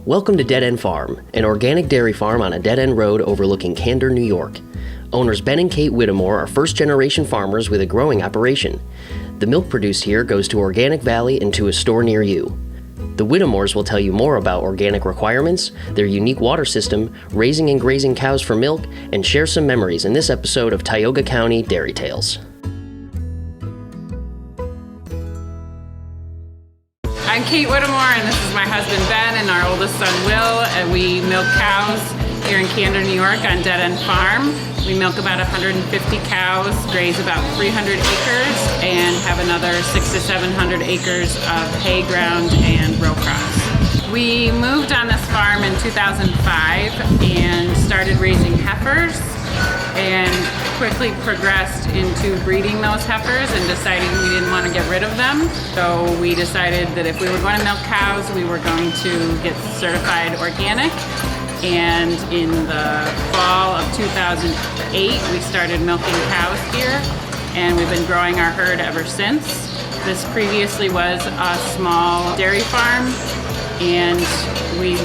Welcome to Dead End Farm, an organic dairy farm on a dead-end road overlooking Candor, New York. Owners Ben and Kate Whittemore are first-generation farmers with a growing operation. The milk produced here goes to Organic Valley and to a store near you. The Whittemores will tell you more about organic requirements, their unique water system, raising and grazing cows for milk, and share some memories in this episode of Tioga County Dairy Tales. I'm Kate Whittemore, and this is my husband Ben and our oldest son Will, and we milk cows here in Candor, New York on Dead End Farm. We milk about 150 cows, graze about 300 acres, and have another 600 to 700 acres of hay ground and row crops. We moved on this farm in 2005 and started raising heifers, and quickly progressed into breeding those heifers and deciding we didn't want to get rid of them. So we decided that if we were going to milk cows, we were going to get certified organic. And in the fall of 2008, we started milking cows here, and we've been growing our herd ever since. This previously was a small dairy farm, and we've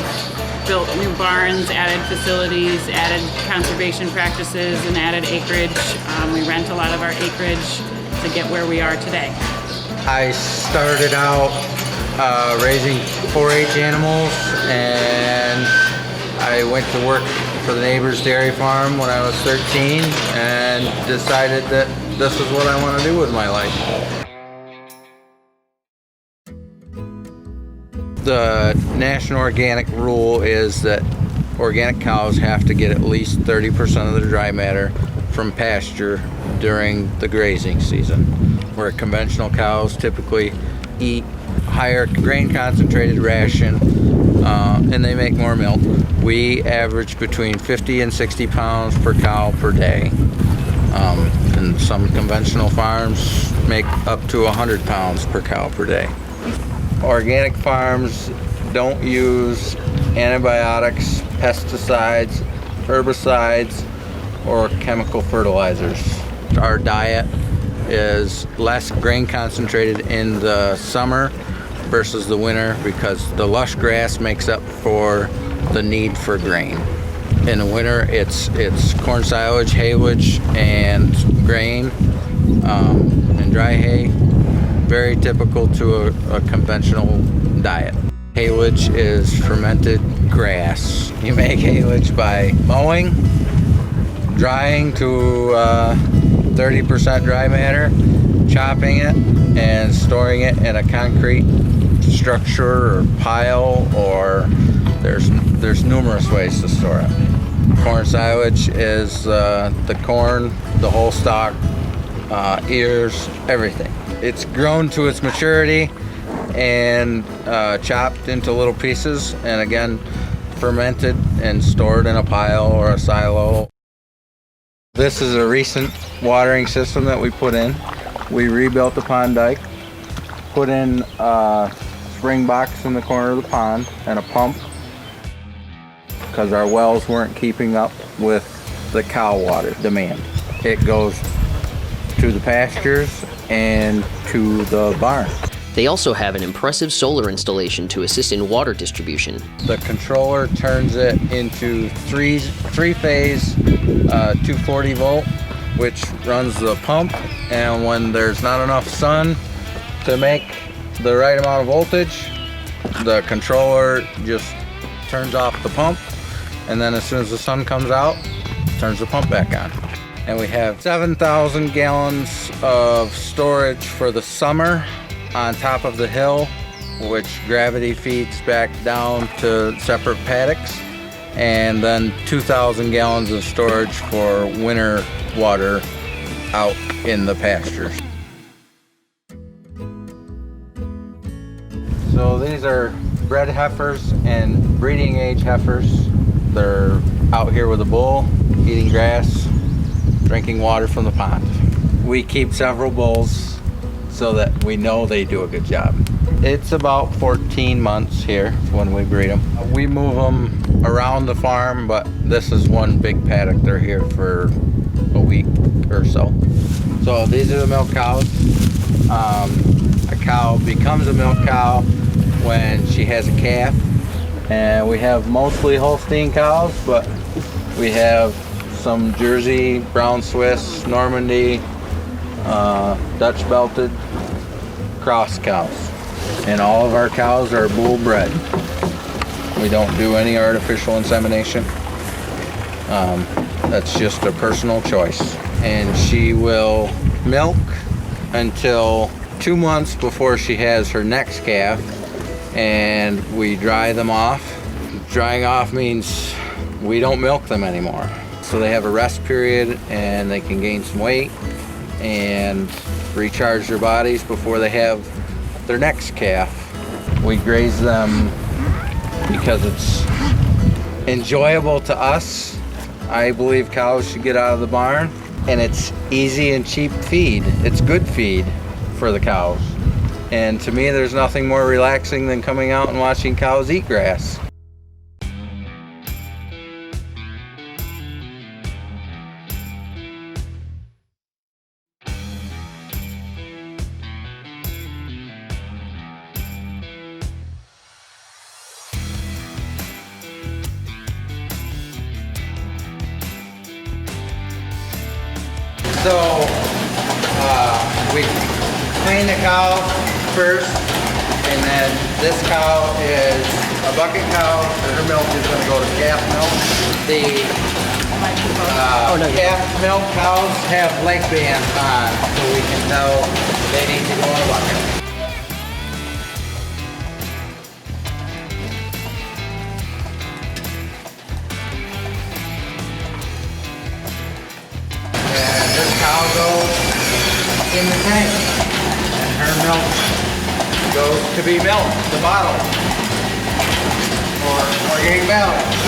built new barns, added facilities, added conservation practices, and added acreage. We rent a lot of our acreage to get where we are today. I started out raising 4-H animals, and I went to work for the neighbor's dairy farm when I was 13 and decided that this is what I want to do with my life. The national organic rule is that organic cows have to get at least 30% of their dry matter from pasture during the grazing season, where conventional cows typically eat higher grain concentrated ration and they make more milk. We average between 50 and 60 pounds per cow per day. And some conventional farms make up to 100 pounds per cow per day. Organic farms don't use antibiotics, pesticides, herbicides, or chemical fertilizers. Our diet is less grain concentrated in the summer versus the winter because the lush grass makes up for the need for grain. In the winter, it's corn silage, haylage, and grain, and dry hay. Very typical to a conventional diet. Haylage is fermented grass. You make haylage by mowing, drying to 30% dry matter, chopping it, and storing it in a concrete structure or pile, or there's numerous ways to store it. Corn silage is the corn, the whole stalk, ears, everything. It's grown to its maturity and chopped into little pieces, and again fermented and stored in a pile or a silo. This is a recent watering system that we put in. We rebuilt the pond dike, put in a spring box in the corner of the pond and a pump because our wells weren't keeping up with the cow water demand. It goes to the pastures and to the barn. They also have an impressive solar installation to assist in water distribution. The controller turns it into three-phase 240 volt, which runs the pump, and when there's not enough sun to make the right amount of voltage, the controller just turns off the pump, and then as soon as the sun comes out, turns the pump back on. And we have 7,000 gallons of storage for the summer on top of the hill, which gravity feeds back down to separate paddocks, and then 2,000 gallons of storage for winter water out in the pastures. So these are bred heifers and breeding age heifers. They're out here with a bull, eating grass, drinking water from the pond. We keep several bulls so that we know they do a good job. It's about 14 months here when we breed them. We move them around the farm, but this is one big paddock. They're here for a week or so. So these are the milk cows. A cow becomes a milk cow when she has a calf And we have mostly Holstein cows, but we have some Jersey, Brown Swiss, Normandy, Dutch belted, cross cows. And all of our cows are bull bred. We don't do any artificial insemination. That's just a personal choice. And she will milk until 2 months before she has her next calf, and we dry them off. Drying off means we don't milk them anymore. So they have a rest period and they can gain some weight and recharge their bodies before they have their next calf. We graze them because it's enjoyable to us. I believe cows should get out of the barn, and it's easy and cheap feed. It's good feed for the cows. And to me, there's nothing more relaxing than coming out and watching cows eat grass. So we clean the cow first, and then this cow is a bucket cow, so her milk is going to go to calf milk. The calf milk cows have leg bands on, so we can tell they need to go in a bucket. This cow goes in the tank, and her milk goes to be milked, the bottle, or organic milk.